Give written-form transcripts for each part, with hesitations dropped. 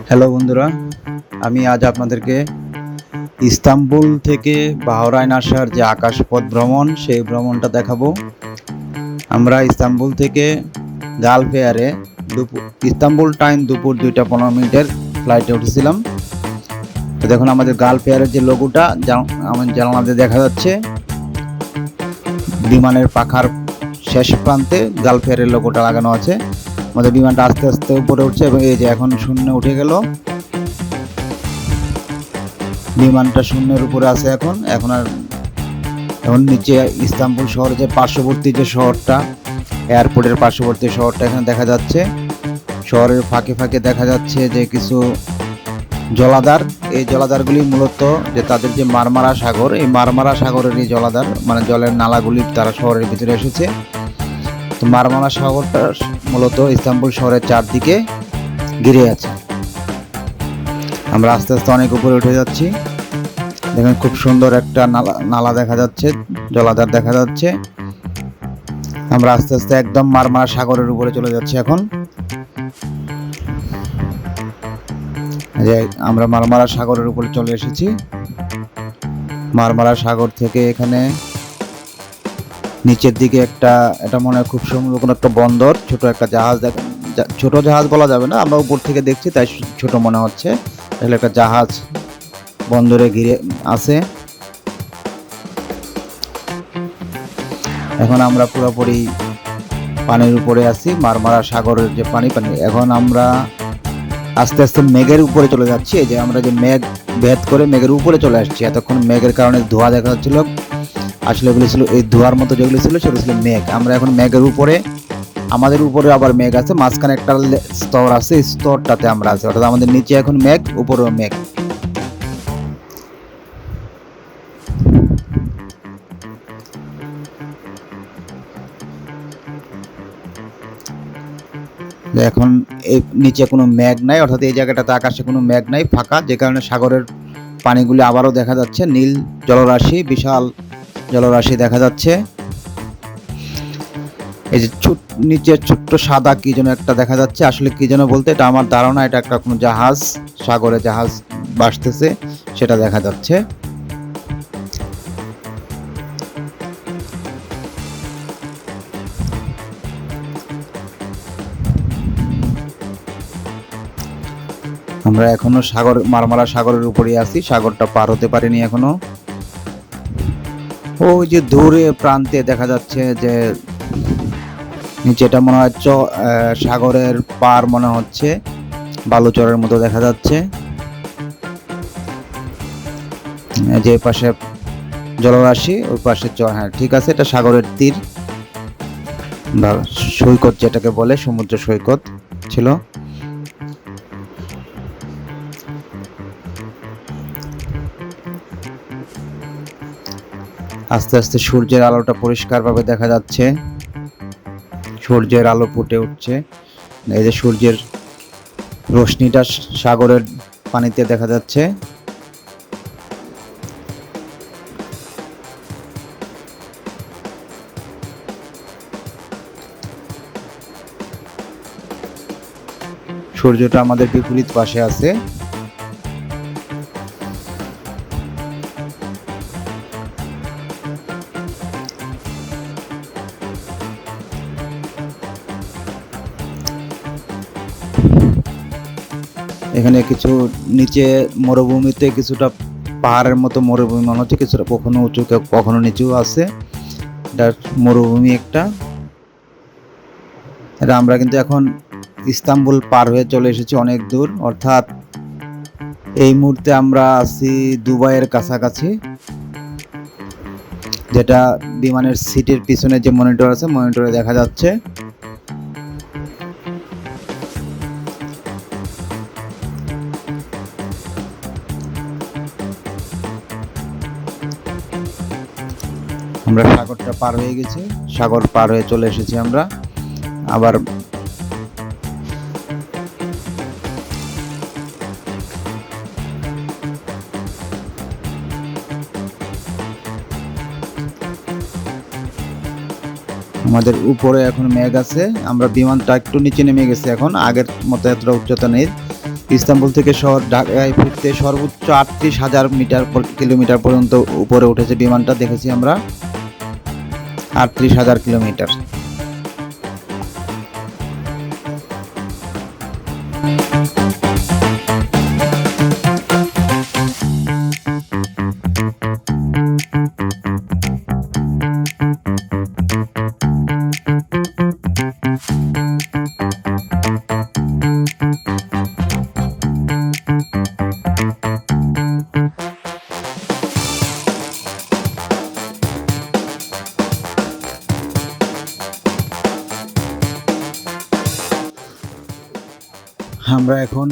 Hello বন্ধুরা, আমি আজ আপনাদেরকে ইস্তাম্বুল থেকে বাহরাইন আসার যে আকাশপথ ভ্রমণ, সেই ভ্রমণটা দেখাবো। আমরা ইস্তাম্বুল থেকে গালফ এয়ারে ইস্তাম্বুল টাইম দুপুর 2:15 ফ্লাইটে উঠেছিলাম। তো দেখুন আমাদের গালফ এয়ারের যে লোগোটা আমার জানালাতে দেখা যাচ্ছে, বিমানের পাখার শেষ প্রান্তে গালফ এয়ারের লোগোটা লাগানো আছে। আমাদের বিমানটা আস্তে আস্তে উপরে উঠছে এবং এই যে এখন শূন্যে উঠে গেল। বিমানটা শূন্যের উপরে আছে এখন এখন নিচে ইস্তাম্বুল শহরে যে পার্শ্ববর্তী যে শহরটা, এয়ারপোর্টের পার্শ্ববর্তী শহরটা এখানে দেখা যাচ্ছে। শহরের ফাঁকে ফাঁকে দেখা যাচ্ছে যে কিছু জলাধার। এই জলাধারগুলি মূলত যে তাদের যে মারমারা সাগর, এই মারমারা সাগরেরই জলাধার, মানে জলের নালাগুলি তারা শহরের ভিতরে এসেছে। তো মারমারা সাগরটা মূলত ইস্তাম্বুল শহরের চারদিকে ঘিরে আছে। আমরা আস্তে আস্তে অনেক উপরে উঠে যাচ্ছি। দেখেন খুব সুন্দর একটা নালা দেখা যাচ্ছে, জলাধার দেখা যাচ্ছে। আমরা আস্তে আস্তে একদম মারমারা সাগরের উপরে চলে যাচ্ছি। এখন যে আমরা মারমারা সাগরের উপরে চলে এসেছি। মারমারা সাগর থেকে এখানে নিচের দিকে এটা মনে হয় খুব সুন্দর কোনো একটা বন্দর, ছোট একটা জাহাজ ছোট জাহাজ বলা যাবে না, আমরা উপর থেকে দেখছি তাই ছোট মনে হচ্ছে। তাহলে একটা জাহাজ বন্দরে ঘিরে আছে। এখন আমরা পুরোপুরি পানির উপরে আছি, মারমারা সাগরের যে পানি। এখন আমরা আস্তে আস্তে মেঘের উপরে চলে যাচ্ছি। এই যে আমরা যে মেঘ ভেদ করে মেঘের উপরে চলে আসছি। এতক্ষণ মেঘের কারণে ধোঁয়া দেখা যাচ্ছিল, আসলে এগুলো ছিল এই ধোঁয়ার মতো যেগুলো ছিল সেগুলো ছিল মেঘ। আমরা এখন মেঘের উপরে, আমাদের উপরে আবার মেঘ আছে, মাঝখানে একটা স্তর আছে, স্তরটাতে আমরা আছি। অর্থাৎ আমাদের নিচে এখন মেঘ, উপরেও মেঘ। এখন এই নিচে কোনো মেঘ নাই, অর্থাৎ এই জায়গাটাতে আকাশে কোনো মেঘ নাই, ফাঁকা, যে কারণে সাগরের পানিগুলি আবারও দেখা যাচ্ছে। নীল জলরাশি, বিশাল জলরাশি দেখা যাচ্ছে। এই যে নিচে ছোট্ট সাদা কি যেন একটা দেখা যাচ্ছে, আসলে কি যেন বলতে, এটা আমার ধারণা এটা একটা কোনো জাহাজ, সাগরে জাহাজ ভাসতেছে সেটা দেখা যাচ্ছে। আমরা এখনো মারমারা সাগরের উপরে আছি, সাগরটা পার হতে পারিনি এখনো। ওই যে দূরে প্রান্তে দেখা যাচ্ছে যে নিচেটা মনে হয় সাগরের পার মনে হচ্ছে, বালুচরের মতো দেখা যাচ্ছে। যে পাশে জলরাশি, ওই পাশে চর। হ্যাঁ ঠিক আছে, এটা সাগরের তীর বা সৈকত যেটাকে বলে, সমুদ্র সৈকত ছিল। আস্তে আস্তে সূর্যের আলোটা পরিষ্কারভাবে দেখা যাচ্ছে, সূর্যের আলো ফুটে উঠছে। এই যে সূর্যের রশ্মিটা সাগরের পানিতে দেখা যাচ্ছে। সূর্যটা আমাদের বিপরীত পাশে আছে। এখানে কিছু নিচে মরুভূমিতে কিছুটা পাহাড়ের মতো মরুভূমি মনে হচ্ছে, কিছুটা কখনো উঁচু কখনো নিচু আছে। এটা মরুভূমি একটা। এটা আমরা কিন্তু এখন ইস্তাম্বুল পার হয়ে চলে এসেছি অনেক দূর, অর্থাৎ এই মুহূর্তে আমরা আছি দুবাইয়ের কাছাকাছি। যেটা বিমানের সিটের পিছনে যে মনিটর আছে, মনিটরে দেখা যাচ্ছে। আমরা সাগরটা পার হয়ে গেছি, সাগর পার হয়ে চলে এসেছি আমরা। আবার আমাদের উপরে এখন মেঘ আছে, আমরা বিমানটা একটু নিচে নেমে গেছে, এখন আগের মতো এতটা উচ্চতা নেই। ইস্তাম্বুল থেকে শহর ঢাকায় ফিরতে সর্বোচ্চ 38,000 কিলোমিটার পর্যন্ত উপরে উঠেছে বিমানটা, দেখেছি আমরা 38,000 কিলোমিটার। আমরা এখন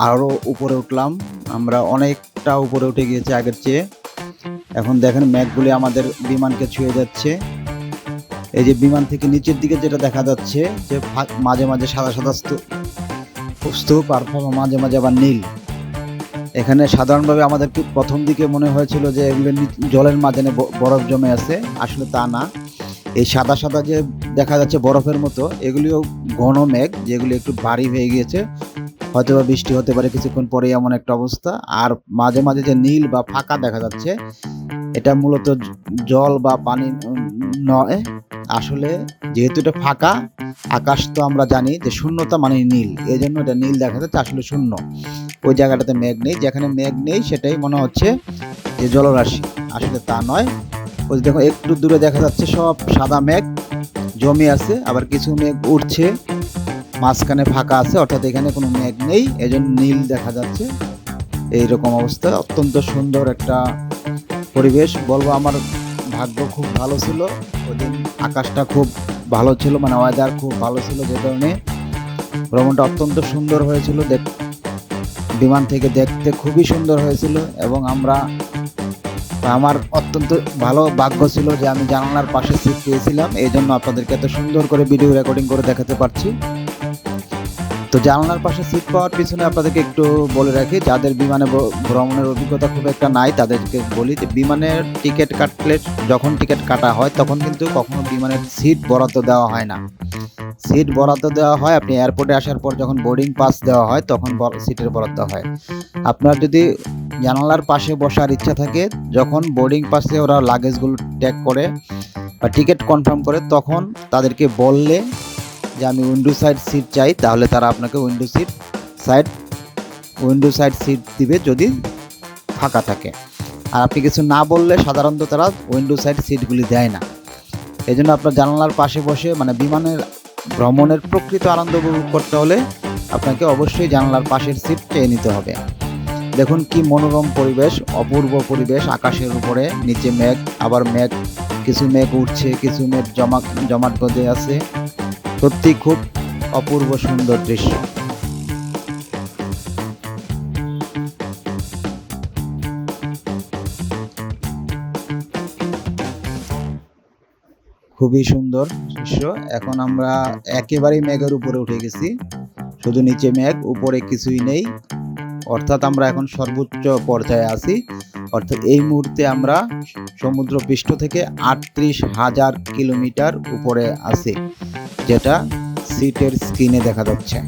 আরও উপরে উঠলাম, আমরা অনেকটা উপরে উঠে গিয়েছি আগের চেয়ে। এখন দেখেন মেঘগুলি আমাদের বিমানকে ছুঁয়ে যাচ্ছে। এই যে বিমান থেকে নিচের দিকে যেটা দেখা যাচ্ছে যে মাঝে মাঝে সাদা সাদা স্তূপ আর মাঝে মাঝে আবার নীল। এখানে সাধারণভাবে আমাদেরকে প্রথম দিকে মনে হয়েছিল যে এগুলো জলের মাঝখানে বরফ জমে আছে, আসলে তা না। এই সাদা সাদা যে দেখা যাচ্ছে বরফের মতো, এগুলিও ঘন মেঘ, যেগুলি একটু ভারী হয়ে গিয়েছে, হয়তো বা বৃষ্টি হতে পারে কিছুক্ষণ পরে, এমন একটা অবস্থা। আর মাঝে মাঝে যে নীল বা ফাঁকা দেখা যাচ্ছে, এটা মূলত জল বা পানি নয়, আসলে যেহেতু এটা ফাঁকা আকাশ, তো আমরা জানি যে শূন্যতা মানে নীল, এই জন্য এটা নীল দেখা যাচ্ছে, আসলে শূন্য। ওই জায়গাটাতে মেঘ নেই, যেখানে মেঘ নেই সেটাই মনে হচ্ছে যে জলরাশি, আসলে তা নয়। ওই দেখো একটু দূরে দেখা যাচ্ছে সব সাদা মেঘ জমে আছে, আবার কিছু মেঘ উঠছে, মাঝখানে ফাঁকা আছে, অর্থাৎ এখানে কোনো মেঘ নেই, এজন্য নীল দেখা যাচ্ছে। এইরকম অবস্থা, অত্যন্ত সুন্দর একটা পরিবেশ বলবো। আমার ভাগ্য খুব ভালো ছিল, ওদিন আকাশটা খুব ভালো ছিল, মানে ওয়েদার খুব ভালো ছিল, যে কারণে ভ্রমণটা অত্যন্ত সুন্দর হয়েছিল। বিমান থেকে দেখতে খুবই সুন্দর হয়েছিল, এবং আমার অত্যন্ত ভালো ভাগ্য ছিল যে আমি জানালার পাশে সিট পেয়েছিলাম, এই জন্য আপনাদেরকে এত সুন্দর করে ভিডিও রেকর্ডিং করে দেখাতে পারছি। তো জানালার পাশে সিট পাওয়ার পিছনে আপনাদেরকে একটু বলে রাখি, যাদের বিমানে ভ্রমণের অভিজ্ঞতা খুব একটা নাই তাদেরকে বলি যে বিমানের টিকিট কাটলে, যখন টিকিট কাটা হয় তখন কিন্তু কখনো বিমানের সিট বরাদ্দ দেওয়া হয় না। সিট বরাদ্দ দেওয়া হয় আপনি এয়ারপোর্টে আসার পর, যখন বোর্ডিং পাস দেওয়া হয় তখন সিটের বরাদ্দ হয়। আপনার যদি জানালার পাশে বসার ইচ্ছা থাকে, যখন বোর্ডিং পাসে ওরা লাগেজগুলো ট্যাগ করে বা টিকিট কনফার্ম করে, তখন তাদেরকে বললে যে আমি উইন্ডো সাইড সিট চাই, তাহলে তারা আপনাকে উইন্ডো সাইড সিট দিবে যদি ফাঁকা থাকে। আর আপনি কিছু না বললে সাধারণত তারা উইন্ডো সাইড সিটগুলি দেয় না। এই জন্য আপনার জানালার পাশে বসে, মানে বিমানের ভ্রমণের প্রকৃত আনন্দ উপভোগ করতে হলে আপনাকে অবশ্যই জানালার পাশের সিট চেয়ে নিতে হবে। দেখুন কি মনোরম পরিবেশ, অপূর্ব পরিবেশ, আকাশের উপরে নিচে মেঘ, আবার কিছু মেঘ উঠছে, কিছু মেঘ জমাট বেঁধে আছে। সত্যি খুব অপূর্ব সুন্দর দৃশ্য। খুবই সুন্দর দৃশ্য। এখন আমরা একেবারেই মেঘের উপরে উঠে গেছি, শুধু নিচে মেঘ, উপরে কিছুই নেই, অর্থাৎ আমরা এখন সর্বোচ্চ পর্যায়ে আছি। অর্থাৎ এই মুহূর্তে আমরা সমুদ্র পৃষ্ঠ থেকে 38,000 কিলোমিটার উপরে আছি, যেটা সিটের স্ক্রিনে দেখা যাচ্ছে।